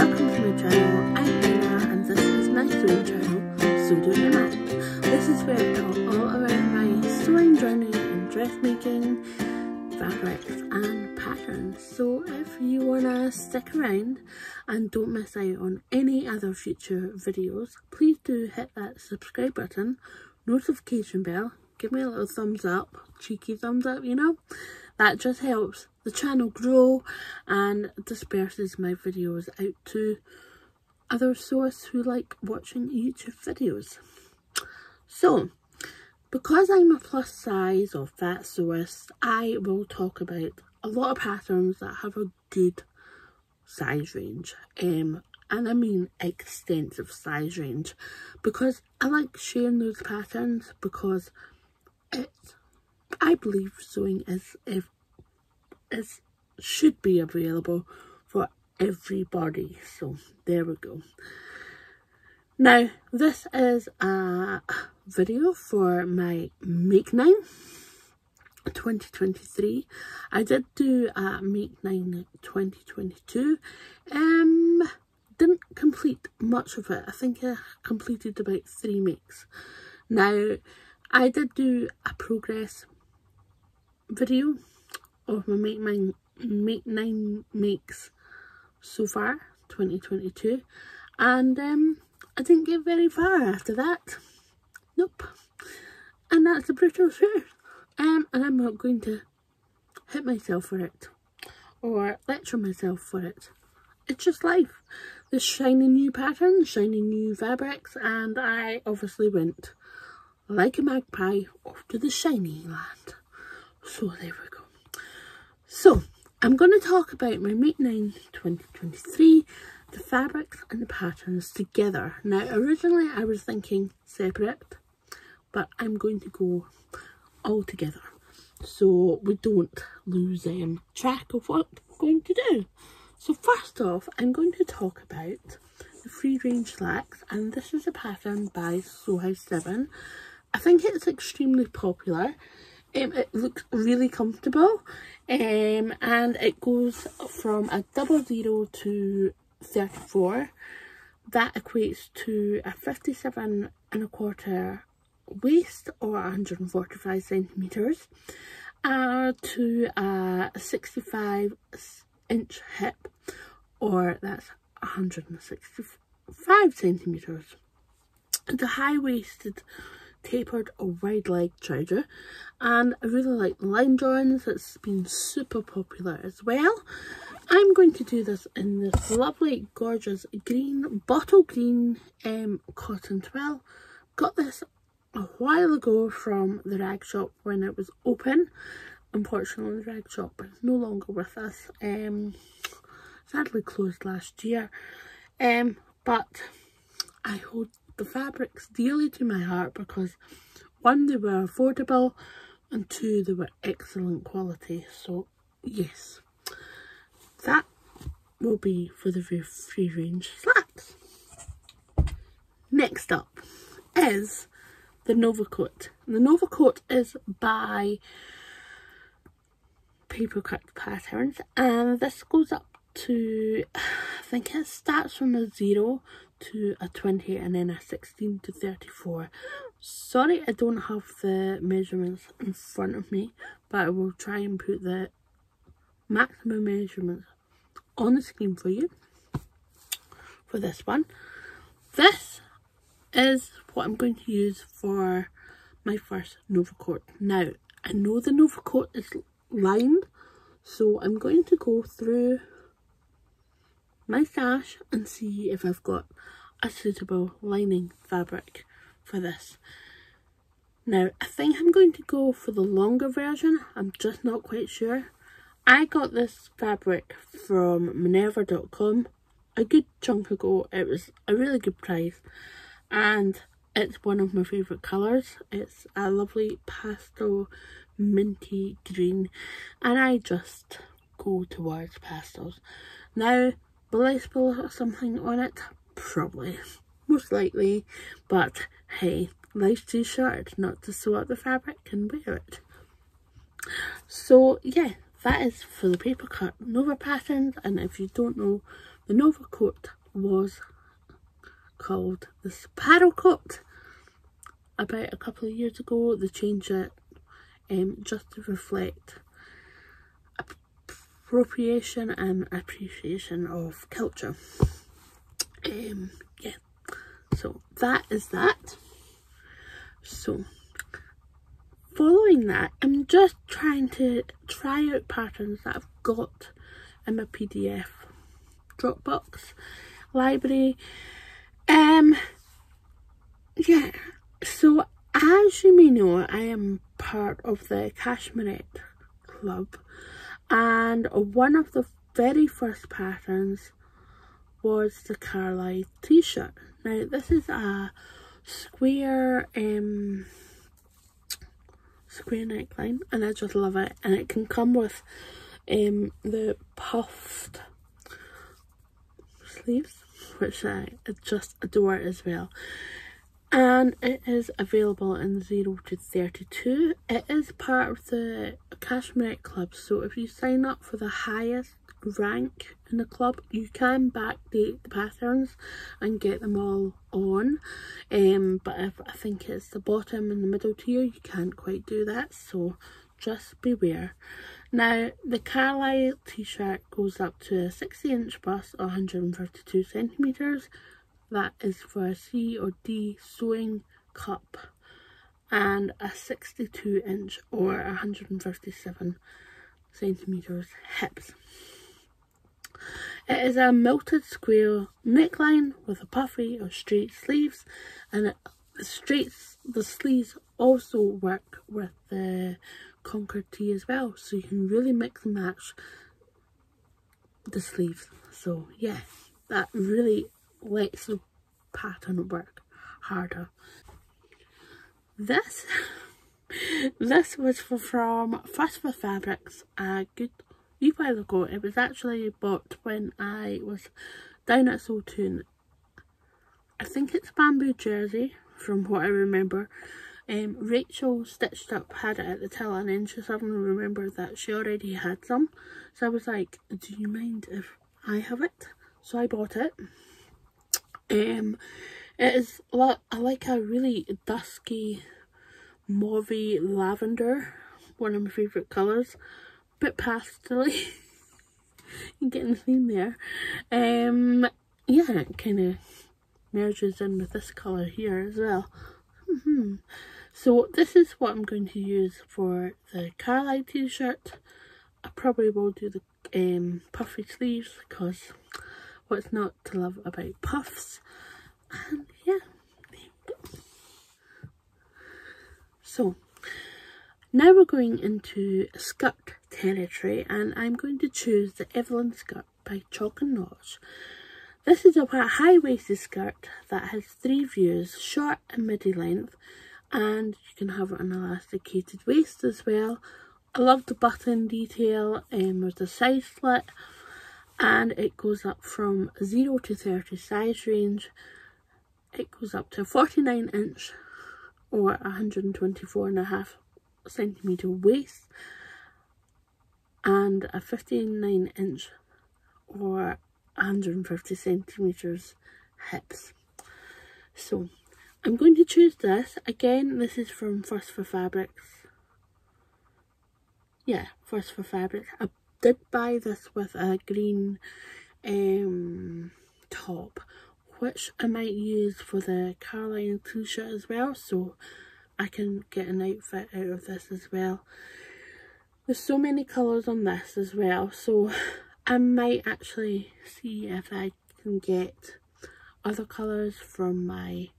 welcome to my channel. I'm Anna and this is my sewing channel, Sew Doing My Mind. This is where I talk all about my sewing journey and dressmaking, fabrics and patterns. So if you wanna stick around and don't miss out on any other future videos, please do hit that subscribe button, notification bell, give me a little thumbs up, cheeky thumbs up, you know. That just helps the channel grow and disperses my videos out to other sewers who like watching YouTube videos. So, because I'm a plus size or fat sewist, I will talk about a lot of patterns that have a good size range. And I mean extensive size range, because I like sharing those patterns because I believe sewing should be available for everybody. So there we go. Now this is a video for my Make 9 2023. I did do a Make 9 2022. Didn't complete much of it. I think I completed about 3 makes. Now I did do a progress video of my Make 9 makes so far 2022, and I didn't get very far after that. Nope. And that's the brutal truth. And I'm not going to hit myself for it or lecture myself for it. It's just life. There's shiny new patterns, shiny new fabrics, and I obviously went like a magpie off to the shiny land. So there we go. So I'm going to talk about my Make 9 2023, the fabrics and the patterns together. Now originally I was thinking separate, but I'm going to go all together so we don't lose track of what we're going to do. So first off, I'm going to talk about the free range slacks, and this is a pattern by Sew House 7. I think it's extremely popular. It looks really comfortable, and it goes from a 00 to 34. That equates to a 57¼ waist or 145 centimeters, to a 65-inch hip, or that's 165 centimeters. It's a high-waisted tapered or wide leg trouser, and I really like the line drawings. It's been super popular as well. I'm going to do this in this lovely gorgeous green, bottle green cotton twill. Got this a while ago from the rag shop when it was open. Unfortunately the rag shop is no longer with us, sadly closed last year, but I hold the fabrics dearly to my heart because 1, they were affordable, and 2, they were excellent quality. So yes, that will be for the free range slacks. Next up is the Nova Coat. The Nova Coat is by Paper Cut Patterns, and this goes up to, I think it starts from a 0 to a 20 and then a 16 to 34. Sorry I don't have the measurements in front of me, but I will try and put the maximum measurements on the screen for you for this one. This is what I'm going to use for my first Nova Coat. Now I know the Nova Coat is lined, so I'm going to go through my stash and see if I've got a suitable lining fabric for this. Now I think I'm going to go for the longer version. I'm just not quite sure. I got this fabric from Minerva.com a good chunk ago. It was a really good price, and it's one of my favourite colours. It's a lovely pastel minty green, and I just go towards pastels. Now will I spill something on it? Probably, most likely, but hey, life's too short not to sew up the fabric and wear it. So yeah, that is for the paper cut Nova patterns. And if you don't know, the Nova coat was called the Sparrow coat about a couple of years ago. They changed it just to reflect appropriation and appreciation of culture. Yeah, so that is that. So following that, I'm just trying to try out patterns that I've got in my PDF Dropbox library. Yeah, so as you may know, I am part of the Cashmerette Club, and one of the very first patterns was the Carlyle t-shirt. Now this is a square neckline, and I just love it, and it can come with the puffed sleeves, which I just adore as well. And it is available in 0 to 32. It is part of the Cashmerette Club, so if you sign up for the highest rank in the club, you can backdate the patterns and get them all on. But if I think it's the bottom and the middle tier, you can't quite do that, so just beware. Now, the Carlyle t-shirt goes up to a 60-inch bust, 132 centimetres. That is for a C or D sewing cup, and a 62-inch or 157 centimetres hips. It is a melted square neckline with a puffy or straight sleeves, and the sleeves also work with the Concord tee as well, so you can really mix and match the sleeves. So yeah, that really lets the pattern work harder. This was from Fuss for Fabrics a good wee while ago. It was actually bought when I was down at Saltoon. I think it's bamboo jersey from what I remember. Rachel stitched up, had it at the till, and then she suddenly remembered that she already had some, so I was like, do you mind if I have it? So I bought it. It is like a really dusky mauvey lavender, one of my favourite colours, bit pastel-y. You get the theme there. Yeah, it kind of merges in with this colour here as well. So this is what I'm going to use for the Carlyle t-shirt. I probably will do the puffy sleeves, because what's not to love about puffs? And yeah, there you go. So now we're going into skirt territory, and I'm going to choose the Evelyn skirt by Chalk and Notch. This is a high-waisted skirt that has 3 views, short and midi length, and you can have an elasticated waist as well. I love the button detail with the side slit, and it goes up from 0 to 30 size range. It goes up to a 49-inch or 124.5 centimetre waist, and a 59-inch or 150 centimetres hips. So I'm going to choose this. Again, this is from Fuss for Fabrics. Yeah, Fuss for Fabrics. I did buy this with a green top, which I might use for the Carlyle t-shirt as well, so I can get an outfit out of this as well. There's so many colours on this as well, so I might actually see if I can get other colours from my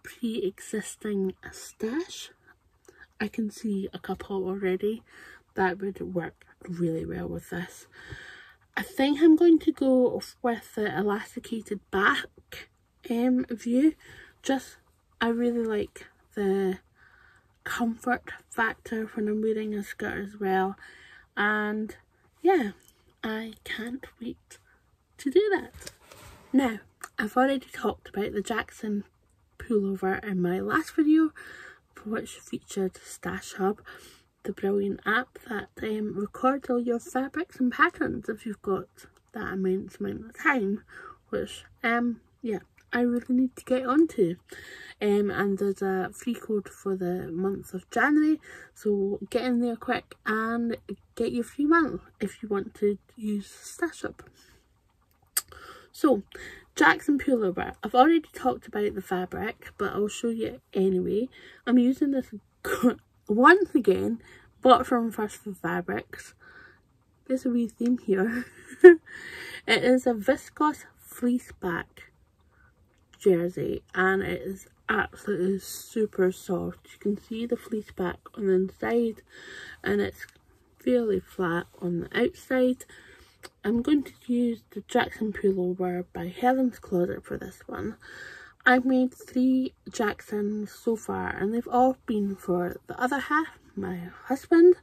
pre-existing stash. I can see a couple already that would work really well with this. I think I'm going to go with the elasticated back view. I really like the comfort factor when I'm wearing a skirt as well, and yeah, I can't wait to do that. Now, I've already talked about the Jackson pullover in my last video, which featured Stash Hub. the brilliant app that records all your fabrics and patterns if you've got that immense amount of time, which yeah, I really need to get onto. And there's a free code for the month of January, so get in there quick and get your free month if you want to use Stash Up. So, Jackson pullover. I've already talked about the fabric, but I'll show you anyway. I'm using this once again, bought from First for Fabrics. There's a wee theme here. It is a viscose fleece back jersey, and it is absolutely super soft. You can see the fleece back on the inside, and it's fairly flat on the outside. I'm going to use the Jackson pullover by Helen's Closet for this one. I've made 3 Jacksons so far, and they've all been for the other half, my husband,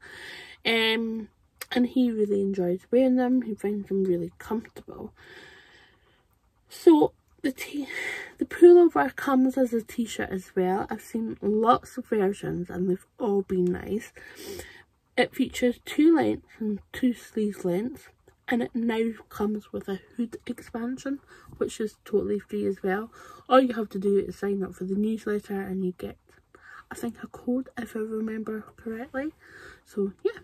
and he really enjoys wearing them. He finds them really comfortable. So the pullover comes as a t-shirt as well. I've seen lots of versions and they've all been nice. It features 2 lengths and 2 sleeve lengths, and it now comes with a hood expansion, which is totally free as well. All you have to do is sign up for the newsletter and you get, I think, a code if I remember correctly. So yeah.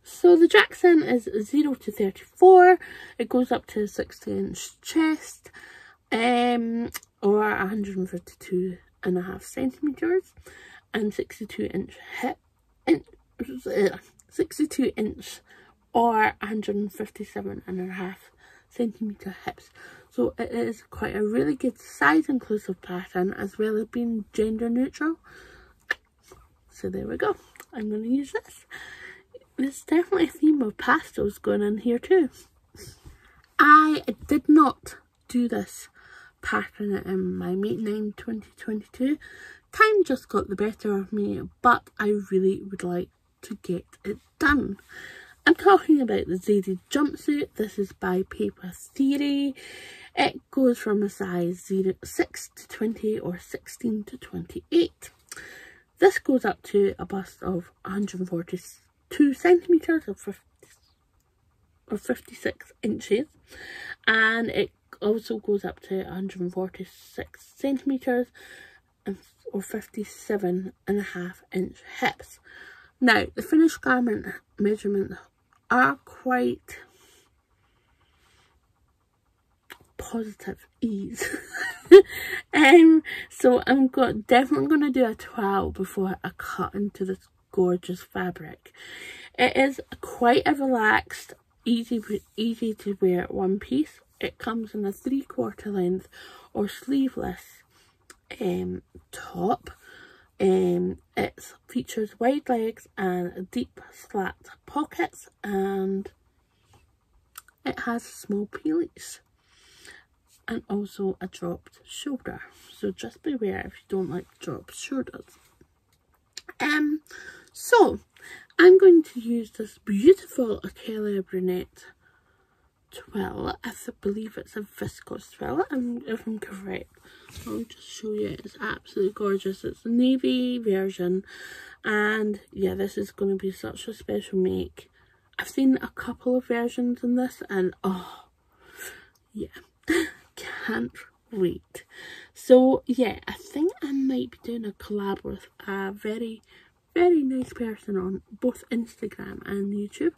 So the Jackson is 0 to 34. It goes up to a 60-inch chest, or 152.5 centimeters, and 62-inch hip, 62-inch or 157.5 centimeter hips. So it is quite a really good size inclusive pattern, as well as being gender neutral. So there we go. I'm going to use this. There's definitely a theme of pastels going in here too. I did not do this pattern in my Make 9 2022. Time just got the better of me, but I really would like to get it done. I'm talking about the Zadie jumpsuit. This is by Paper Theory. It goes from a size 6 to 20 or 16 to 28. This goes up to a bust of 142 centimeters or 56 inches, and it also goes up to 146 centimeters or 57.5 inch hips. Now, the finished garment measurements are quite positive ease. So I'm definitely going to do a 12 before I cut into this gorgeous fabric. It is quite a relaxed, easy to wear one piece. It comes in a 3/4 length or sleeveless top. It features wide legs and deep slat pockets, and it has small pleats and also a dropped shoulder. So just beware if you don't like dropped shoulders. So I'm going to use this beautiful Achille brunette twill. I believe it's a viscose twill, if I'm correct. I'll just show you. It's absolutely gorgeous. It's a navy version, and yeah, this is going to be such a special make. I've seen a couple of versions in this, and oh yeah, can't wait. So yeah, I think I might be doing a collab with a very nice person on both Instagram and YouTube,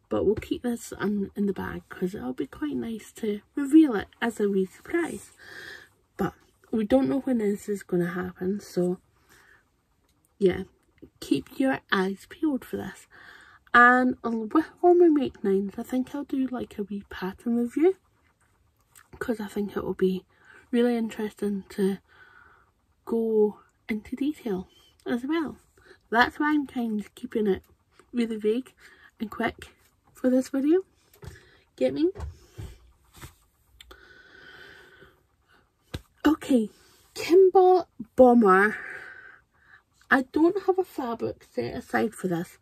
but we'll keep this in the bag because it'll be quite nice to reveal it as a wee surprise. But we don't know when this is going to happen, so yeah, keep your eyes peeled for this. And with all my Make 9s, I think I'll do like a wee pattern review, because I think it will be really interesting to go into detail as well. That's why I'm kind of keeping it really vague and quick for this video. Get me? Okay, Kimball bomber. I don't have a fabric set aside for this,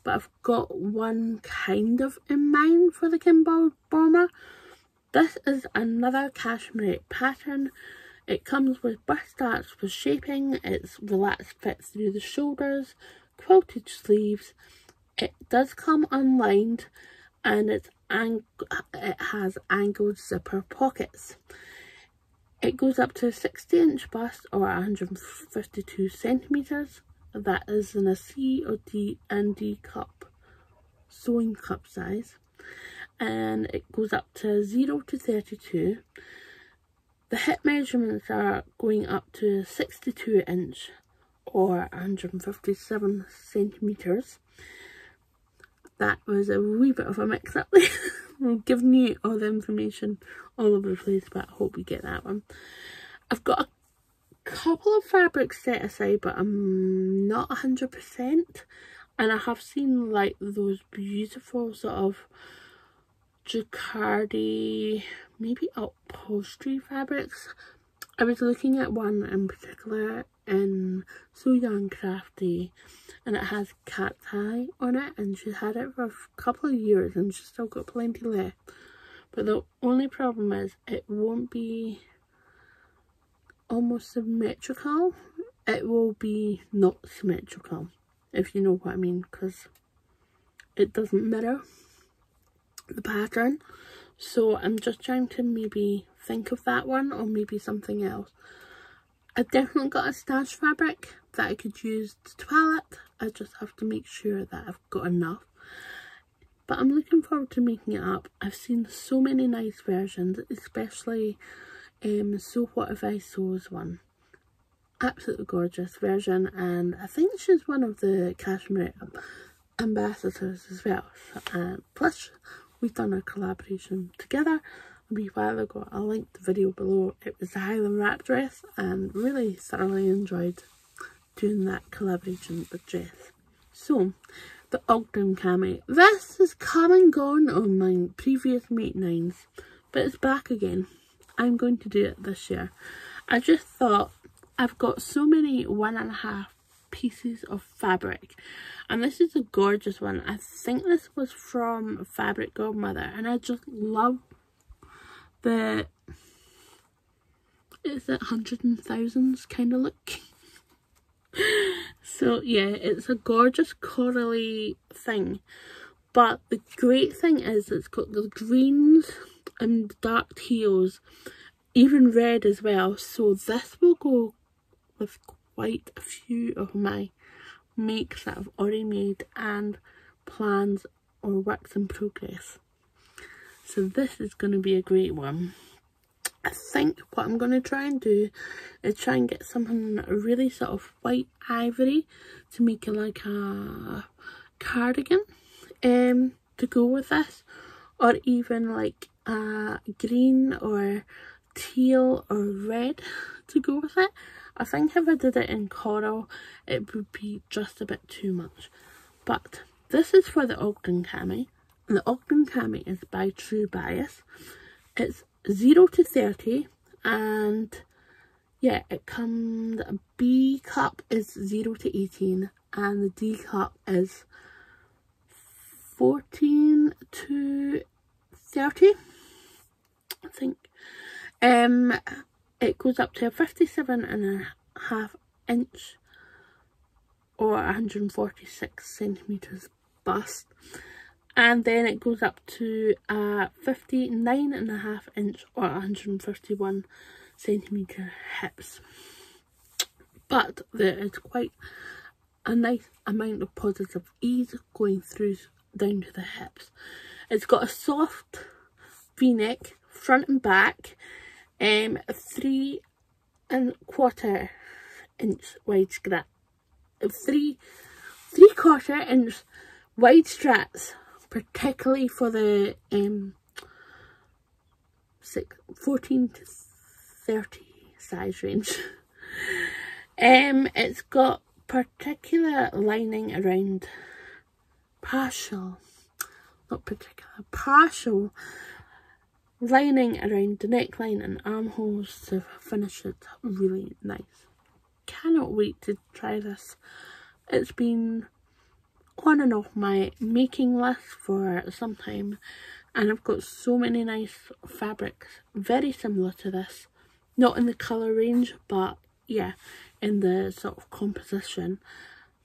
but I've got one kind of in mind for the Kimball bomber. This is another Cashmerette pattern. It comes with bust starch for shaping, it's relaxed fit through the shoulders, quilted sleeves. It does come unlined, and it has angled zipper pockets. It goes up to a 60-inch bust or 152 centimetres. That is in a C or D and D cup, sewing cup size. And it goes up to 0 to 32. The hip measurements are going up to 62-inch or 157 centimetres. That was a wee bit of a mix-up there. I'm giving you all the information all over the place, but I hope you get that one. I've got a couple of fabrics set aside, but I'm not 100%. And I have seen like those beautiful sort of jacquardy, maybe upholstery fabrics. I was looking at one in particular in So Young Crafty, and it has cat's eye on it, and she had it for a couple of years and she's still got plenty left. But the only problem is it won't be almost symmetrical. It will be not symmetrical, if you know what I mean, because it doesn't mirror the pattern. So I'm just trying to maybe think of that one or maybe something else. I definitely got a stash fabric that I could use to twirl it. I just have to make sure that I've got enough. But I'm looking forward to making it up. I've seen so many nice versions, especially So What If I Sew's one. Absolutely gorgeous version, and I think she's one of the Cashmerette ambassadors as well. Plus, we've done a collaboration together a wee while ago. I'll link the video below. It was the Highland wrap dress, and really thoroughly enjoyed doing that collaboration with dress. So, the Ogden Cami. This has come and gone on my previous Make 9s, but it's back again. I'm going to do it this year. I just thought, I've got so many 1.5 pieces of fabric, and this is a gorgeous one. I think this was from Fabric Godmother, and I just love the, is it hundreds and thousands kind of look. So yeah, it's a gorgeous corally thing, but the great thing is it's got the greens and dark teals, even red as well. So this will go with quite a few of my makes that I've already made and plans or works in progress. So this is going to be a great one. I think what I'm going to try and do is try and get something really sort of white ivory to make it like a cardigan to go with this, or even like a green or teal or red to go with it. I think if I did it in coral it would be just a bit too much. But this is for the Ogden Cami. The Ogden Cami is by True Bias. It's 0 to 30, and yeah, it comes, the B cup is 0 to 18 and the D cup is 14 to 30, I think. It goes up to a 57.5 inch or 146 centimetres bust, and then it goes up to a 59.5 inch or 151 centimetre hips. But there is quite a nice amount of positive ease going through down to the hips. It's got a soft v-neck front and back, 3¼ inch wide strap, 3¼ inch wide straps, particularly for the 14 to 30 size range. It's got particular lining around partial lining around the neckline and armholes to finish it really nice. Cannot wait to try this. It's been on and off my making list for some time, and I've got so many nice fabrics very similar to this not in the colour range, but yeah, in the sort of composition,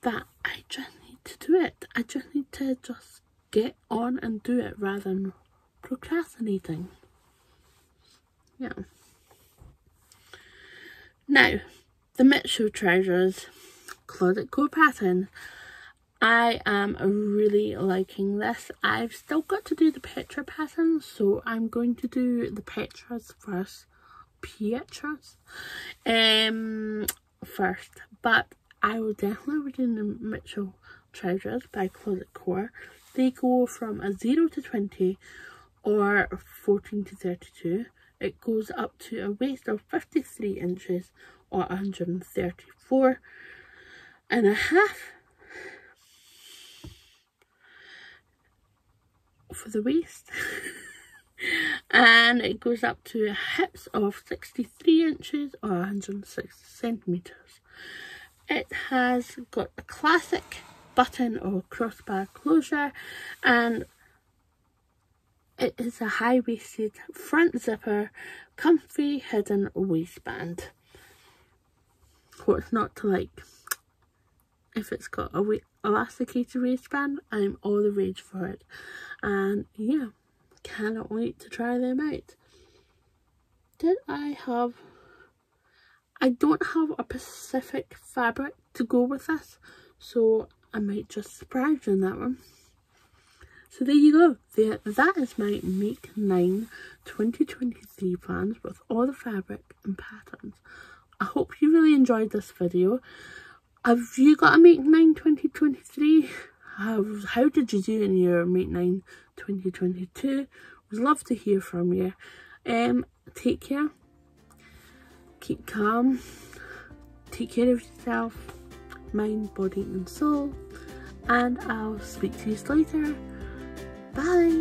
that I just need to do it. I just need to just get on and do it rather than procrastinating. Yeah. Now, the Mitchell Treasures Closet Core pattern. I am really liking this. I've still got to do the Petra pattern, so I'm going to do the Petras first. First, but I will definitely be doing the Mitchell Treasures by Closet Core. They go from a 0 to 20 or 14 to 32. It goes up to a waist of 53 inches or 134 and a half for the waist. And it goes up to hips of 63 inches or 160 centimeters. It has got a classic button or crossbar closure, and it is a high-waisted front zipper, comfy hidden waistband. What's not to like? If it's got a elasticated waistband, I'm all the rage for it. And yeah, cannot wait to try them out. I don't have a specific fabric to go with this, so I might just surprise you on that one. So there you go. That is my Make 9 2023 plans with all the fabric and patterns. I hope you really enjoyed this video. Have you got a Make 9 2023? How did you do in your Make 9 2022? Would love to hear from you. Take care. Keep calm. Take care of yourself, mind, body and soul. And I'll speak to you later. Bye.